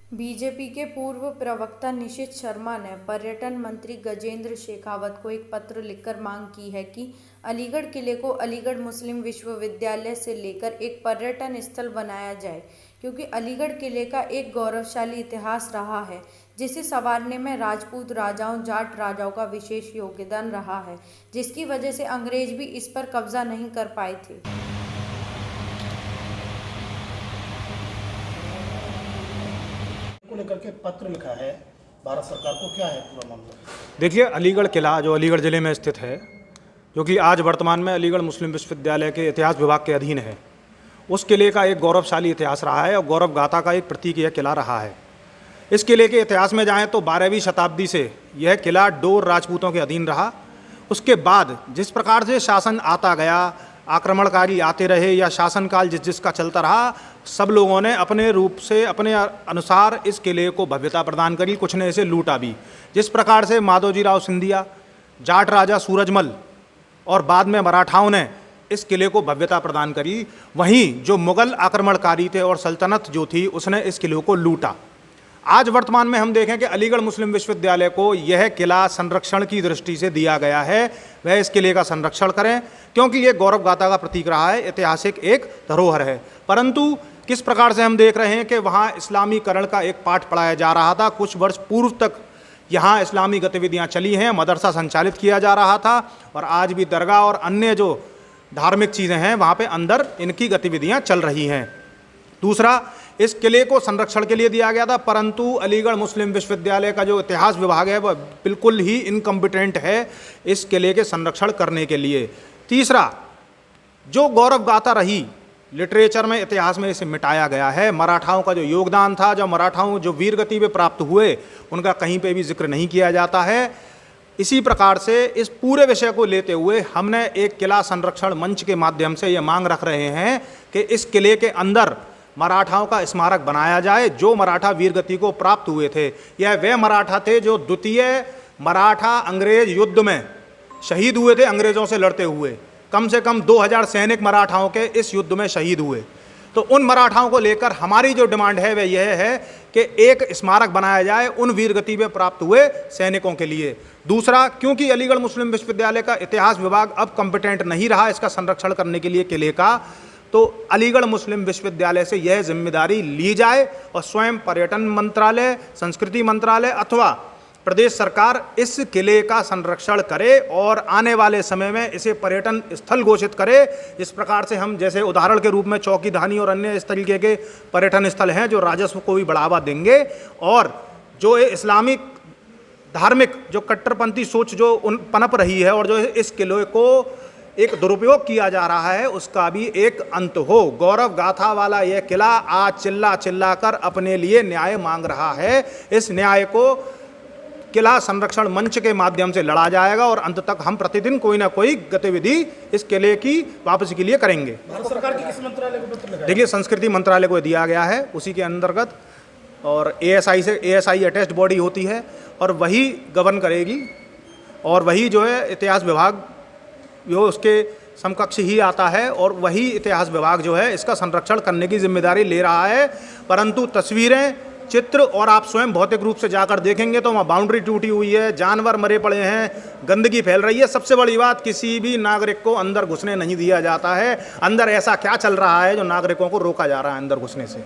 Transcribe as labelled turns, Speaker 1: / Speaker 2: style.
Speaker 1: BJP के पूर्व प्रवक्ता निशित शर्मा ने पर्यटन मंत्री गजेंद्र शेखावत को एक पत्र लिखकर मांग की है कि अलीगढ़ किले को अलीगढ़ मुस्लिम विश्वविद्यालय से लेकर एक पर्यटन स्थल बनाया जाए, क्योंकि अलीगढ़ किले का एक गौरवशाली इतिहास रहा है जिसे संवारने में राजपूत राजाओं, जाट राजाओं का विशेष योगदान रहा है, जिसकी वजह से अंग्रेज भी इस पर कब्जा नहीं कर पाए थे।
Speaker 2: को लेकर के पत्र लिखा है भारत सरकार को, क्या है पूरा मामला?
Speaker 3: देखिए, अलीगढ़ किला जो अलीगढ़ ज़िले में स्थित है, जो कि आज वर्तमान में अलीगढ़ मुस्लिम विश्वविद्यालय के इतिहास विभाग के अधीन है, उस किले का एक गौरवशाली इतिहास रहा है और गौरव गाथा का एक प्रतीक यह किला रहा है। इस किले के इतिहास में जाएं तो 12वीं शताब्दी से यह किला डोर राजपूतों के अधीन रहा। उसके बाद जिस प्रकार से शासन आता गया, आक्रमणकारी आते रहे या शासनकाल जिसका चलता रहा, सब लोगों ने अपने रूप से अपने अनुसार इस किले को भव्यता प्रदान करी, कुछ ने इसे लूटा भी। जिस प्रकार से माधोजी राव सिंधिया, जाट राजा सूरजमल और बाद में मराठाओं ने इस किले को भव्यता प्रदान करी, वहीं जो मुगल आक्रमणकारी थे और सल्तनत जो थी उसने इस किले को लूटा। आज वर्तमान में हम देखें कि अलीगढ़ मुस्लिम विश्वविद्यालय को यह किला संरक्षण की दृष्टि से दिया गया है, वह इस किले का संरक्षण करें, क्योंकि ये गौरव गाथा का प्रतीक रहा है, ऐतिहासिक एक धरोहर है। परंतु किस प्रकार से हम देख रहे हैं कि वहाँ इस्लामीकरण का एक पाठ पढ़ाया जा रहा था। कुछ वर्ष पूर्व तक यहाँ इस्लामी गतिविधियाँ चली हैं, मदरसा संचालित किया जा रहा था और आज भी दरगाह और अन्य जो धार्मिक चीज़ें हैं वहाँ पे अंदर इनकी गतिविधियाँ चल रही हैं। दूसरा, इस किले को संरक्षण के लिए दिया गया था, परंतु अलीगढ़ मुस्लिम विश्वविद्यालय का जो इतिहास विभाग है वह बिल्कुल ही इनकम्पिटेंट है इस किले के संरक्षण करने के लिए। तीसरा, जो गौरव गाथा रही लिटरेचर में, इतिहास में इसे मिटाया गया है। मराठाओं का जो योगदान था, जो मराठाओं जो वीरगति पे प्राप्त हुए, उनका कहीं पे भी जिक्र नहीं किया जाता है। इसी प्रकार से इस पूरे विषय को लेते हुए हमने एक किला संरक्षण मंच के माध्यम से ये मांग रख रहे हैं कि इस किले के अंदर मराठाओं का स्मारक बनाया जाए, जो मराठा वीरगति को प्राप्त हुए थे। यह वे मराठा थे जो द्वितीय मराठा अंग्रेज युद्ध में शहीद हुए थे, अंग्रेजों से लड़ते हुए। कम से कम 2000 सैनिक मराठाओं के इस युद्ध में शहीद हुए। तो उन मराठाओं को लेकर हमारी जो डिमांड है वह यह है कि एक स्मारक बनाया जाए उन वीरगति में प्राप्त हुए सैनिकों के लिए। दूसरा, क्योंकि अलीगढ़ मुस्लिम विश्वविद्यालय का इतिहास विभाग अब कॉम्पिटेंट नहीं रहा इसका संरक्षण करने के लिए किले का, तो अलीगढ़ मुस्लिम विश्वविद्यालय से यह जिम्मेदारी ली जाए और स्वयं पर्यटन मंत्रालय, संस्कृति मंत्रालय अथवा प्रदेश सरकार इस किले का संरक्षण करे और आने वाले समय में इसे पर्यटन स्थल घोषित करे। इस प्रकार से हम जैसे उदाहरण के रूप में चौकी धानी और अन्य इस तरीके के पर्यटन स्थल हैं जो राजस्व को भी बढ़ावा देंगे, और जो इस्लामिक धार्मिक जो कट्टरपंथी सोच जो पनप रही है और जो इस किले को एक दुरुपयोग किया जा रहा है उसका भी एक अंत हो। गौरव गाथा वाला यह किला आज चिल्ला चिल्ला कर अपने लिए न्याय मांग रहा है। इस न्याय को किला संरक्षण मंच के माध्यम से लड़ा जाएगा और अंत तक हम प्रतिदिन कोई ना कोई गतिविधि इस किले की वापसी के लिए करेंगे।
Speaker 2: भारत सरकार की किस मंत्रालय को पत्र लगा?
Speaker 3: देखिए, संस्कृति मंत्रालय को दिया गया है उसी के अंतर्गत, और एएसआई अटैच्ड बॉडी होती है और वही गवर्न करेगी और वही जो है इतिहास विभाग जो उसके समकक्ष ही आता है और वही इतिहास विभाग जो है इसका संरक्षण करने की जिम्मेदारी ले रहा है। परंतु तस्वीरें, चित्र और आप स्वयं भौतिक रूप से जाकर देखेंगे तो वहाँ बाउंड्री टूटी हुई है, जानवर मरे पड़े हैं, गंदगी फैल रही है। सबसे बड़ी बात, किसी भी नागरिक को अंदर घुसने नहीं दिया जाता है। अंदर ऐसा क्या चल रहा है जो नागरिकों को रोका जा रहा है अंदर घुसने से?